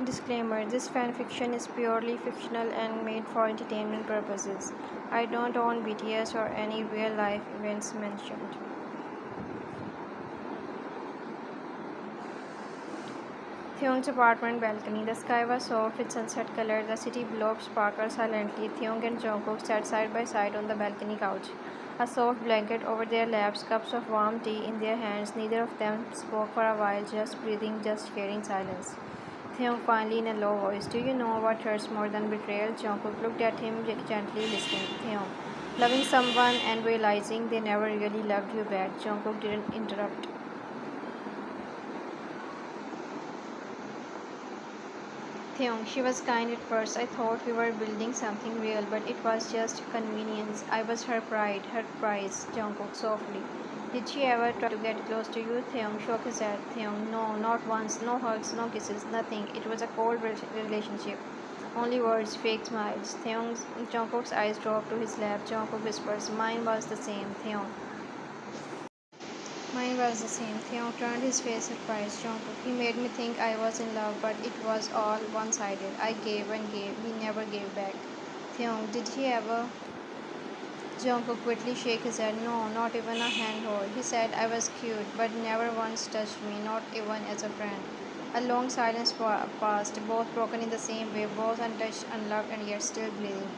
Disclaimer: this fanfiction is purely fictional and made for entertainment purposes. I don't own BTS or any real life events mentioned. Taehyung's apartment balcony. The sky was soft with sunset color. The city below sparkled silently. Taehyung and Jungkook sat side by side on the balcony couch, a soft blanket over their laps, cups of warm tea in their hands. Neither of them spoke for a while, just breathing, just sharing silence. Taehyung finally in a low voice. Do you know what hurts more than betrayal? Jungkook looked at him gently, listening. Taehyung. Loving someone and realizing they never really loved you back. Jungkook didn't interrupt. Taehyung, she was kind at first. I thought we were building something real, but it was just convenience. I was her pride, her prize. Jungkook softly. Did she ever try to get close to you? Taehyung shook his head. Taehyung, no, not once. No hugs, no kisses, nothing. It was a cold relationship. Only words, fake smiles. Jungkook's eyes dropped to his lap. Jungkook whispers, mine was the same. Taehyung. Mine was the same. Taehyung turned his face surprised. Jungkook. He made me think I was in love, but it was all one-sided. I gave and gave. He never gave back. Taehyung, did he ever? Jungkook quickly shook his head. No, not even a handhold. He said I was cute, but never once touched me, not even as a friend. A long silence passed, both broken in the same way, both untouched, unloved, and yet still breathing.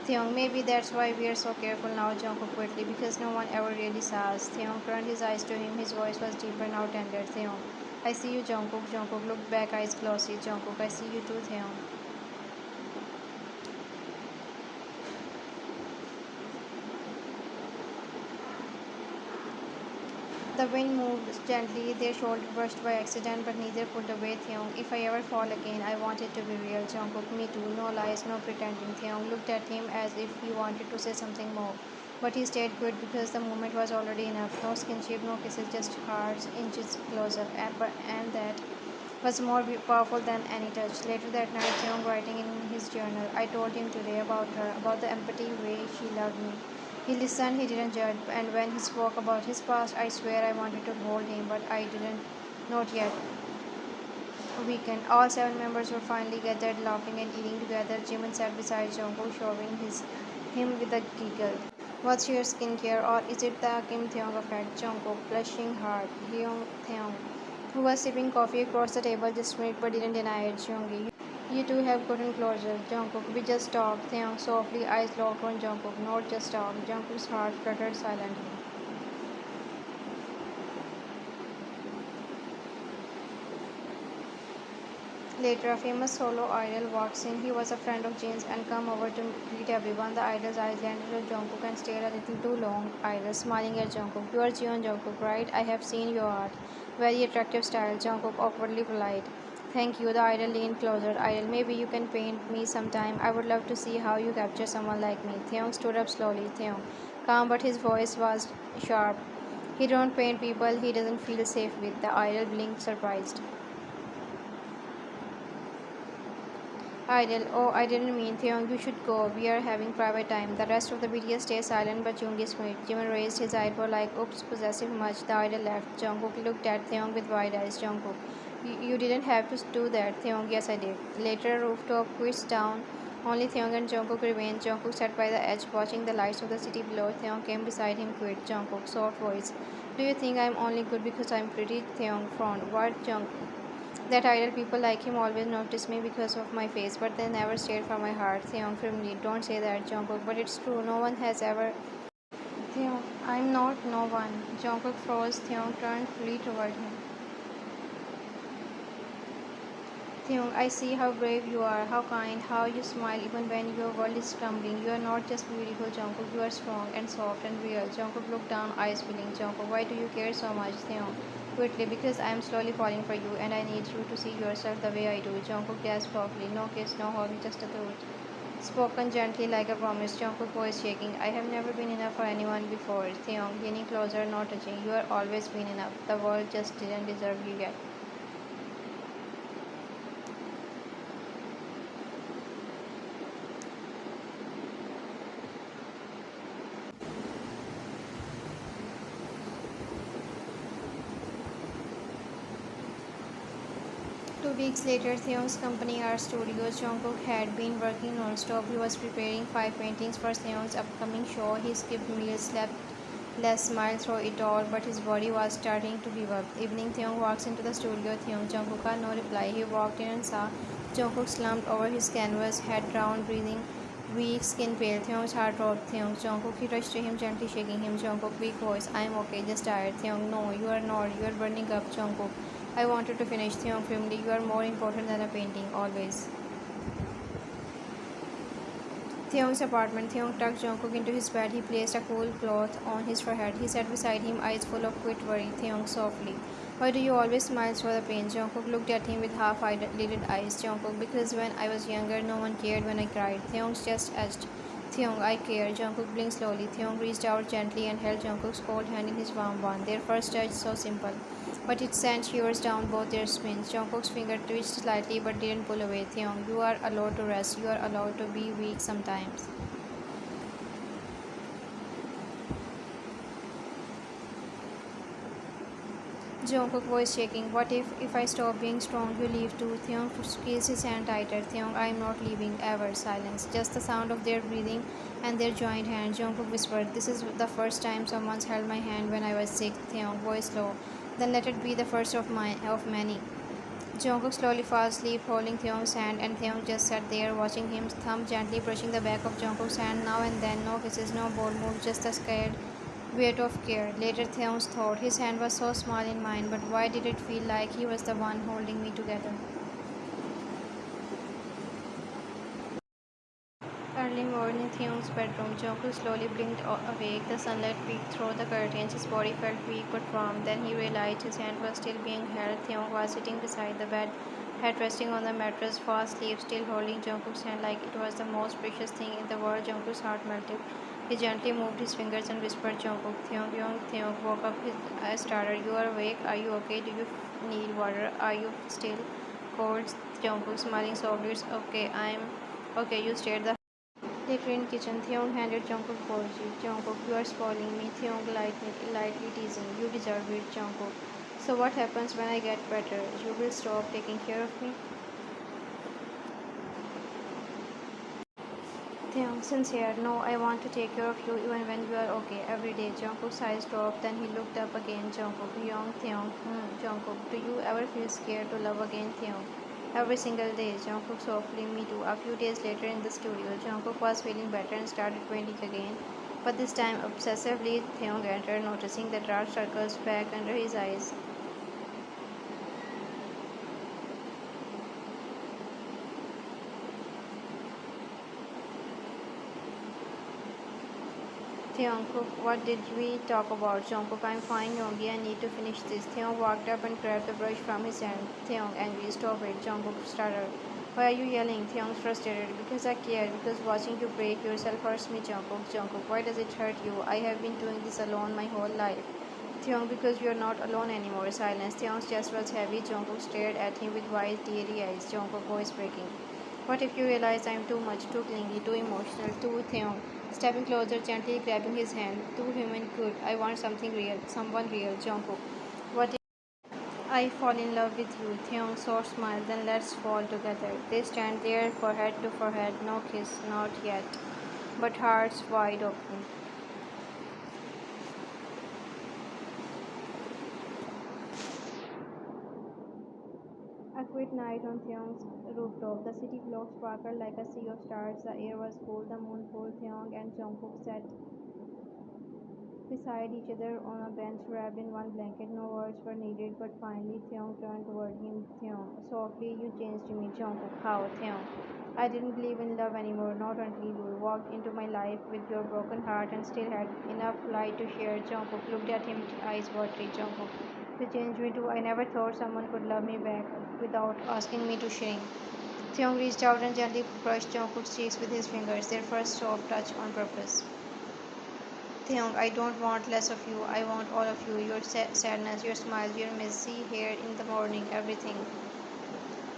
Taehyung, maybe that's why we are so careful now, Jungkook quickly, because no one ever really saw us. Taehyung turned his eyes to him. His voice was deeper, now tender. Taehyung, I see you, Jungkook. Jungkook looked back, eyes glossy. Jungkook, I see you too, Taehyung. The wind moved gently, their shoulders brushed by accident, but neither pulled away. Taehyung, if I ever fall again, I want it to be real. Jungkook, me too. No lies, no pretending. Taehyung looked at him as if he wanted to say something more. But he stayed put because the moment was already enough. No skinship, no kisses, just hearts inches closer. And that was more powerful than any touch. Later that night, Taehyung writing in his journal, I told him today about her, about the empathy way she loved me. He listened, he didn't judge, and when he spoke about his past, I swear I wanted to hold him, but I didn't. Not yet. Weekend. All seven members were finally gathered, laughing and eating together. Jimin sat beside Jungkook, showing him with a giggle. What's your skincare, or is it the Kim Taehyung effect? Jungkook, blushing hard. Taehyung, who was sipping coffee across the table, just smiled but didn't deny it. Jeongi, you two have gotten closer. Jungkook, we just talked. Taehyung softly, eyes locked on Jungkook. Not just talk. Jungkook's heart fluttered silently. Later, a famous solo idol walks in. He was a friend of Jin's and come over to greet everyone. The idol's eyes landed on Jungkook and stayed a little too long. Idol smiling at Jungkook. You are Jion Jungkook, right? I have seen your art. Very attractive style. Jungkook awkwardly polite. Thank you. The idol leaned closer. Idol, maybe you can paint me sometime. I would love to see how you capture someone like me. Taehyung stood up slowly. Taehyung, calm, but his voice was sharp. He don't paint people he doesn't feel safe with. The idol blinked surprised. Idol, oh, I didn't mean. Taehyung, you should go. We are having private time. The rest of the BTS stayed silent, but Yoongi smiled. Jimin raised his eyebrow like, oops, possessive much. The idol left. Jungkook looked at Taehyung with wide eyes. Jungkook, you didn't have to do that. Taehyung, yes, I did. Later, a rooftop quiz down. Only Taehyung and Jungkook remained. Jungkook sat by the edge, watching the lights of the city below. Taehyung came beside him, quit. Jungkook, soft voice. Do you think I'm only good because I'm pretty? Taehyung frowned. What, Jungkook? That idol people like him always notice me because of my face, but they never stayed from my heart. Theon firmly, don't say that, Jungkook, but it's true. No one has ever. Theon, I'm not no one. Jungkook froze. Theon turned fully toward him. Theon, I see how brave you are, how kind, how you smile even when your world is crumbling. You are not just beautiful, Jungkook. You are strong and soft and real. Jungkook looked down, eyes filling. Jungkook, why do you care so much, Theon? Quickly, because I am slowly falling for you and I need you to see yourself the way I do. Jungkook gasped softly. No kiss, no hug, just a truth. Spoken gently like a promise. Jungkook voice shaking. I have never been enough for anyone before. Theon, leaning closer, not touching. You are always been enough. The world just didn't deserve you yet. 2 weeks later, Theon's company art studio. Jungkook had been working non-stop. He was preparing 5 paintings for Theon's upcoming show. He skipped meals, slept less, smiled through it all, but his body was starting to give up. Evening, Theon walks into the studio. Theon, Jungkook had no reply. He walked in and saw Jungkook slumped over his canvas, head down, breathing weak, skin pale. Theon's heart dropped. Theon, Jungkook. He rushed to him, gently shaking him. Jungkook, weak voice. I am okay, just tired. Theon, no, you are not. You are burning up. Jungkook, I wanted to finish. Theon, firmly. You are more important than a painting, always. Theon's apartment. Theon tucked Jungkook into his bed. He placed a cool cloth on his forehead. He sat beside him, eyes full of quit worry. Theon softly. Why do you always smile through the pain? Jungkook looked at him with half-lidded eyes. Jungkook, because when I was younger, no one cared when I cried. Theon's chest edged. Theon, I care. Jungkook blinked slowly. Theon reached out gently and held Jungkook's cold hand in his warm one. Their first touch, so simple, but it sent shivers down both their spines. Jungkook's finger twitched slightly but didn't pull away. Theon, you are allowed to rest. You are allowed to be weak sometimes. Jungkook voice shaking. What if I stop being strong, you leave too? Theon squeezed his hand tighter. Theon, I am not leaving, ever. Silence. Just the sound of their breathing and their joined hands. Jungkook whispered, this is the first time someone's held my hand when I was sick. Theon, voice low. Then let it be the first of many. Jungkook slowly fell asleep, holding Theon's hand, and Theon just sat there, watching him, thumb gently brushing the back of Jungkook's hand now and then. No kisses, no bold moves, just a scared weight of care. Later, Theon's thought, his hand was so small in mine, but why did it feel like he was the one holding me together? Early morning, Theon's bedroom. Jungkook slowly blinked awake. The sunlight peeked through the curtains. His body felt weak but warm. Then he realized his hand was still being held. Theon was sitting beside the bed, head resting on the mattress, fast asleep, still holding Jungkook's hand like it was the most precious thing in the world. Jungkook's heart melted. He gently moved his fingers and whispered, Jungkook, Taehyung. Taehyung woke up, his eyes started. You are awake? Are you okay? Do you need water? Are you still cold? Jungkook smiling softly. It's okay. I'm okay. You stayed the later in kitchen. Taehyung handed Jungkook apology. Jungkook, you are spoiling me. Taehyung lightly teasing. You deserve it, Jungkook. So what happens when I get better? You will stop taking care of me? Taehyung, sincere. No, I want to take care of you even when you are okay. Every day. Jungkook's eyes dropped. Then he looked up again. Jungkook, Young, Taehyung. Jungkook, do you ever feel scared to love again, Taehyung? Every single day. Jungkook softly. Me too. A few days later in the studio, Jungkook was feeling better and started painting again. But this time, obsessively, Taehyung entered, noticing the dark circles back under his eyes. Taekook, what did we talk about? Jungkook, I'm fine, Yongi, I need to finish this. Taehyung walked up and grabbed the brush from his hand. Taehyung, angry, stop it. Jungkook startled. Why are you yelling? Taehyung frustrated. Because I care. Because watching you break yourself hurts me, Jungkook. Jungkook, why does it hurt you? I have been doing this alone my whole life. Taehyung, because you are not alone anymore. Silence. Taehyung's chest was heavy. Jungkook stared at him with wide, teary eyes. Jungkook, voice breaking. What if you realize I'm too much, too clingy, too emotional, too Taehyung? Stepping closer, gently grabbing his hand. Too human, good. I want something real, someone real, Jungkook. What if I fall in love with you? Taehyung, soft smile, then let's fall together. They stand there, forehead to forehead, no kiss, not yet, but hearts wide open. A quiet night on Theon's rooftop. The city below sparkled like a sea of stars. The air was cool, the moon full. Theon and Jungkook sat beside each other on a bench wrapped in one blanket. No words were needed, but finally Theon turned toward him. Theon, softly, you changed me. Jungkook, how? Theon, I didn't believe in love anymore, not until you walked into my life with your broken heart and still had enough light to share. Jungkook looked at him, eyes watery. Jungkook, you changed me too. I never thought someone could love me back without asking me to shrink. Theon reached out and gently brushed Jungkook's cheeks with his fingers, their first soft touch on purpose. Theon, I don't want less of you. I want all of you. Your sadness, your smiles, your messy hair in the morning, everything.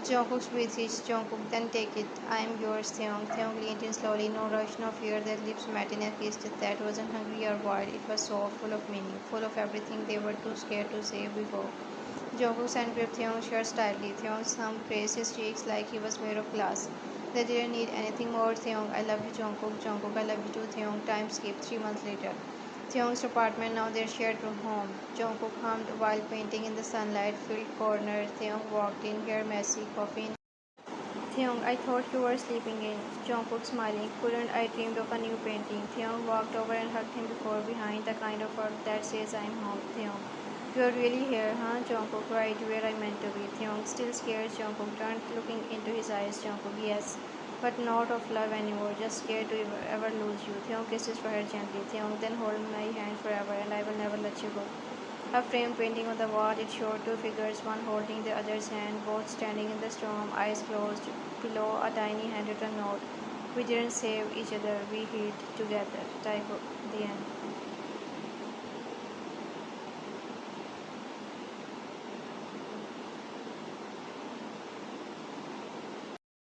Jungkook's breath reached Jungkook, then take it. I am yours, Theon. Theon leaned in slowly, no rush, no fear. Their lips met in a kiss that wasn't hungry or wild. It was soft, full of meaning, full of everything they were too scared to say before. Jungkook gripped Taehyung's shirt tightly. Taehyung's thumb praised his cheeks like he was made of glass. They didn't need anything more. Taehyung, I love you, Jungkook. Jungkook, I love you too, Taehyung. Time skipped 3 months later. Taehyung's apartment, now their shared room home. Jungkook hummed while painting in the sunlight-filled corner. Taehyung walked in, hair messy, coffee in. Taehyung, I thought you were sleeping in. Jungkook smiling. Couldn't I dreamed of a new painting? Taehyung walked over and hugged him before behind, the kind of hug that says I'm home. Taehyung, you're really here, huh? Jungkook, right where I meant to be. Taehyung, still scared. Jungkook turned, looking into his eyes. Jungkook, yes, but not of love anymore. Just scared to ever lose you. Taehyung kissed his forehead gently. Taehyung, then hold my hand forever, and I will never let you go. A framed painting on the wall, it showed two figures, one holding the other's hand, both standing in the storm, eyes closed. Below, a tiny handwritten note. We didn't save each other, we healed together. Taekook, the end.